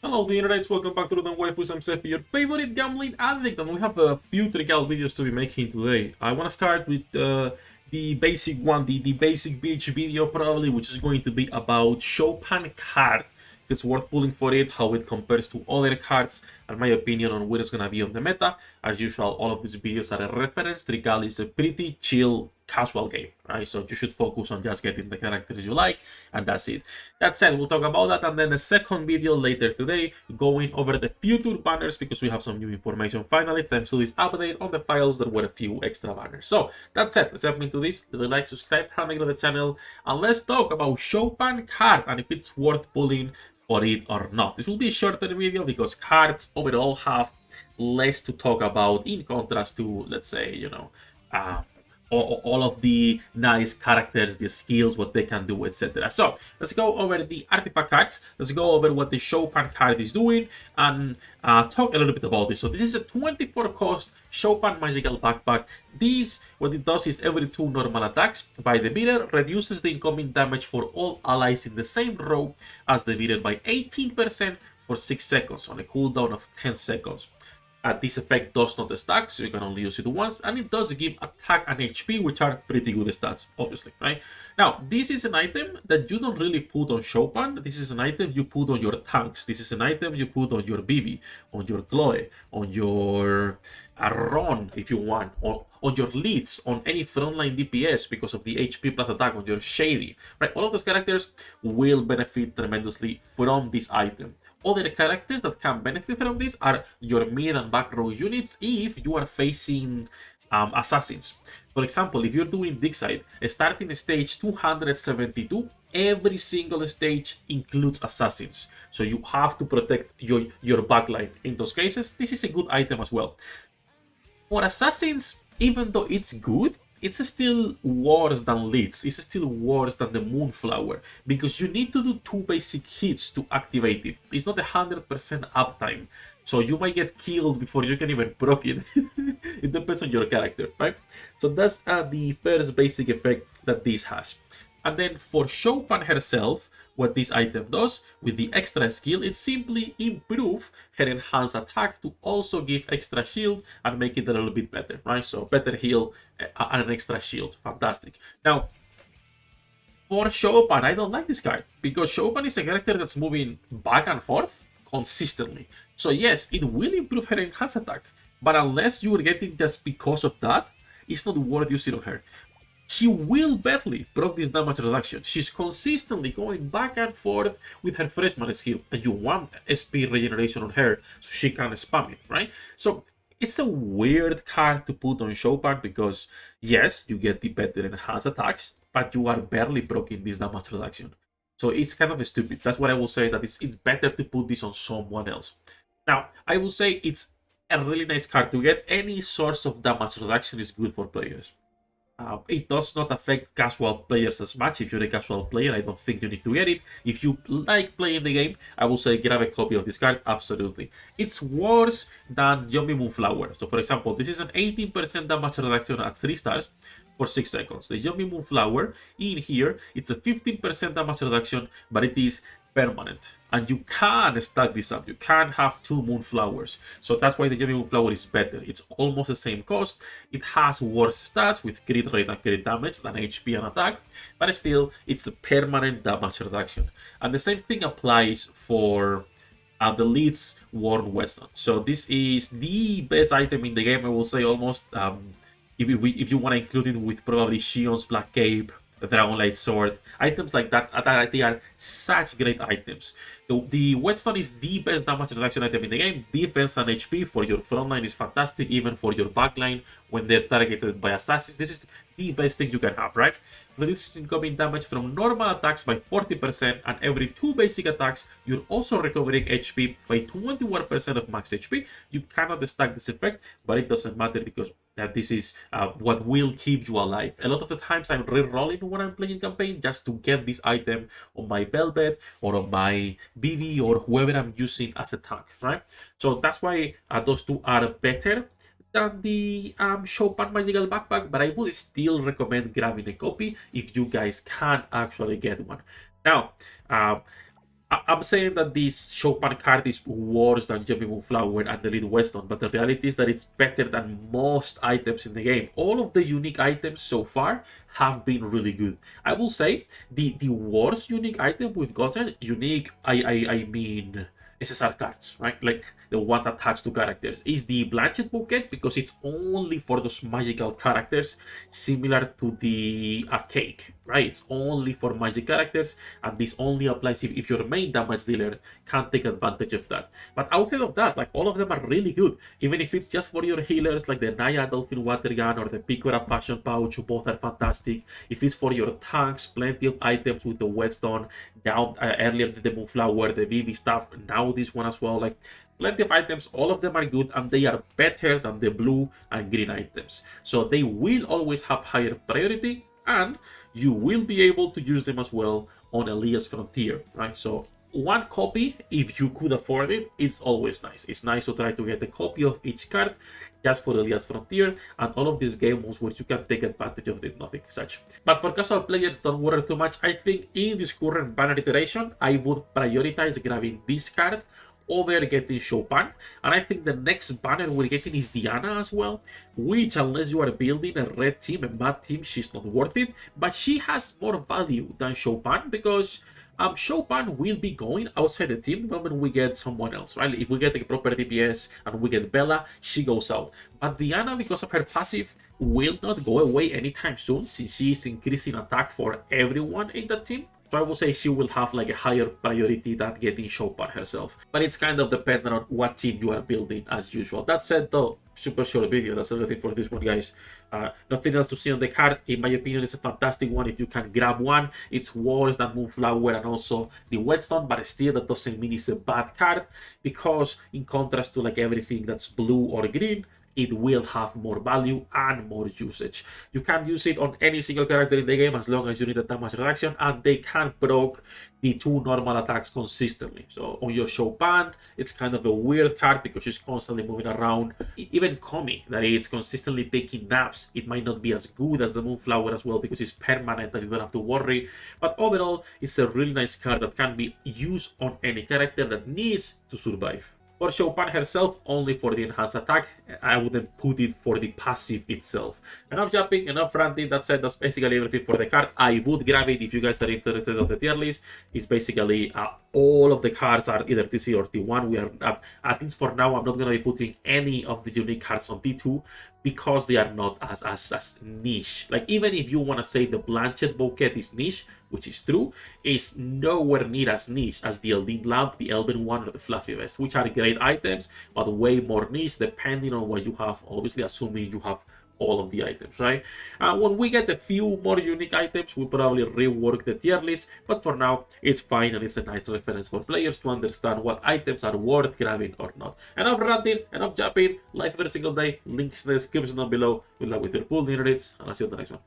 Hello the internets, welcome back to the Waifus. I'm Sefhi, your favorite gambling addict, and we have a few Trickcal videos to be making today. I want to start with the basic one, the basic beach video probably, which is going to be about Shopan card. If it's worth pulling for it, how it compares to other cards, and my opinion on where it's going to be on the meta. As usual, all of these videos are a reference. Trickcal is a pretty chill, casual game, right? So you should focus on just getting the characters you like, and that's it. That said, we'll talk about that, and then a second video later today going over the future banners, because we have some new information finally thanks to this update on the files. There were a few extra banners. So that said, let's jump into this. Leave a like, subscribe, comment on the channel, and let's talk about Shoupan card and if it's worth pulling for it or not. This will be a shorter video because cards overall have less to talk about in contrast to, let's say, you know, all of the nice characters, the skills, what they can do, etc. So let's go over the artifact cards. Let's go over what the Shopan card is doing and talk a little bit about this. So this is a 24 cost Shopan magical backpack. This, what it does is every 2 normal attacks by the beater reduces the incoming damage for all allies in the same row as the beater by 18% for 6 seconds on a cooldown of 10 seconds. This effect does not stack, so you can only use it once, and it does give attack and HP, which are pretty good stats, obviously, right? Now, this is an item that you don't really put on Shopan. This is an item you put on your tanks. This is an item you put on your Bibi, on your Chloe, on your Ron, if you want, on your leads, on any frontline DPS because of the HP plus attack, on your Shady, right? All of those characters will benefit tremendously from this item. Other characters that can benefit from this are your mid and back row units if you are facing assassins. For example, if you're doing dig side, starting stage 272, every single stage includes assassins. So you have to protect your backline. In those cases, this is a good item as well. For assassins, even though it's good, it's still worse than leads. It's still worse than the Moonflower because you need to do 2 basic hits to activate it. It's not 100% uptime, so you might get killed before you can even proc it. It depends on your character, right? So that's the first basic effect that this has. And then for Shoupan herself, what this item does with the extra skill, it simply improve her enhanced attack to also give extra shield and make it a little bit better, right? So better heal and an extra shield. Fantastic. Now, for Shopan, I don't like this card because Shopan is a character that's moving back and forth consistently. So yes, it will improve her enhanced attack, but unless you are getting just because of that, it's not worth using on her. She will barely proc this damage reduction. She's consistently going back and forth with her freshman skill, and you want SP regeneration on her so she can spam it, right? So it's a weird card to put on Shopan because, yes, you get the better enhanced attacks, but you are barely proccing this damage reduction. So it's kind of stupid. That's what I will say, that it's better to put this on someone else. Now, I will say it's a really nice card to get. Any source of damage reduction is good for players. It does not affect casual players as much. If you're a casual player, I don't think you need to get it. If you like playing the game, I will say grab a copy of this card, absolutely. It's worse than Yummy Moonflower. So for example, this is an 18% damage reduction at 3 stars for 6 seconds. The Yummy Moonflower in here, it's a 15% damage reduction, but it is permanent, and you can stack this up. You can have 2 Moonflowers, so that's why the Yummy Moonflower is better. It's almost the same cost. It has worse stats with crit rate and crit damage than HP and attack, but still it's a permanent damage reduction. And the same thing applies for the Leeds Worn Western. So this is the best item in the game, I will say, almost. If you want to include it with probably Shion's Black Cape, the Dragonlight Sword, items like that, they are such great items. The Whetstone is the best damage reduction item in the game. Defense and HP for your frontline is fantastic, even for your backline when they're targeted by assassins. This is the best thing you can have, right? Reduces incoming damage from normal attacks by 40%, and every 2 basic attacks, you're also recovering HP by 21% of max HP. You cannot stack this effect, but it doesn't matter because this is what will keep you alive. A lot of the times I'm re-rolling when I'm playing campaign just to get this item on my Velvet or on my BV or whoever I'm using as a tank, right? So that's why those two are better than the Shopan Magical Backpack, but I would still recommend grabbing a copy if you guys can actually get one. Now, I'm saying that this Shopan card is worse than Jumping Moonflower and the Lead Weston, but the reality is that it's better than most items in the game. All of the unique items so far have been really good. I will say the worst unique item we've gotten, unique, I mean SSR cards, right? Like the ones attached to characters, is the Blanchet Bouquet, because it's only for those magical characters, similar to the cake, right? It's only for magic characters, and this only applies if your main damage dealer can take advantage of that. But outside of that, like, all of them are really good. Even if it's just for your healers, like the Naya Dolphin Water Gun or the Picora Fashion Pouch, both are fantastic. If it's for your tanks, plenty of items with the Whetstone. Down earlier the Moonflower, the Vivi stuff, now this one as well. Like, plenty of items, all of them are good, and they are better than the blue and green items. So they will always have higher priority, and you will be able to use them as well on Elias Frontier, right? So one copy, if you could afford it, it's always nice. It's nice to try to get a copy of each card just for Elias Frontier and all of these game modes where you can take advantage of it, nothing such. But for casual players, don't worry too much. I think in this current banner iteration, I would prioritize grabbing this card over getting Shopan, and I think the next banner we're getting is Diana as well, which, unless you are building a red team, a mad team, she's not worth it, but she has more value than Shopan, because Shopan will be going outside the team the moment we get someone else, right? If we get a proper DPS and we get Bella, she goes out. But Diana, because of her passive, will not go away anytime soon, since she is increasing attack for everyone in the team. So I will say she will have like a higher priority than getting Shopan herself. But it's kind of dependent on what team you are building, as usual. That said though, super short video. That's everything for this one, guys. Nothing else to see on the card. In my opinion, it's a fantastic one if you can grab one. It's worse than Moonflower and also the Whetstone, but still that doesn't mean it's a bad card, because in contrast to like everything that's blue or green, it will have more value and more usage. You can use it on any single character in the game as long as you need a damage reduction, and they can proc the 2 normal attacks consistently. So on your Shopan, it's kind of a weird card because she's constantly moving around. Even Komi, that is consistently taking naps, it might not be as good as the Moonflower as well, because it's permanent and you don't have to worry. But overall, it's a really nice card that can be used on any character that needs to survive. For Shoupan herself, only for the enhanced attack. I wouldn't put it for the passive itself. Enough jumping, enough ranting. That said, that's basically everything for the card. I would grab it if you guys are interested on the tier list. It's basically all of the cards are either TC or T1. We are, at least for now, I'm not going to be putting any of the unique cards on T2, because they are not as niche. Like, even if you want to say the Blanchet Bouquet is niche, which is true, is nowhere near as niche as the Eldin Lamp, the Elven One, or the Fluffy Vest, which are great items, but way more niche depending on what you have, obviously assuming you have all of the items, right? When we get a few more unique items, we'll probably rework the tier list, but for now, it's fine, and it's a nice reference for players to understand what items are worth grabbing or not. Enough ranting, enough jumping, live every single day, links in the description down below. Good luck with your pool, nerds, and I'll see you on the next one.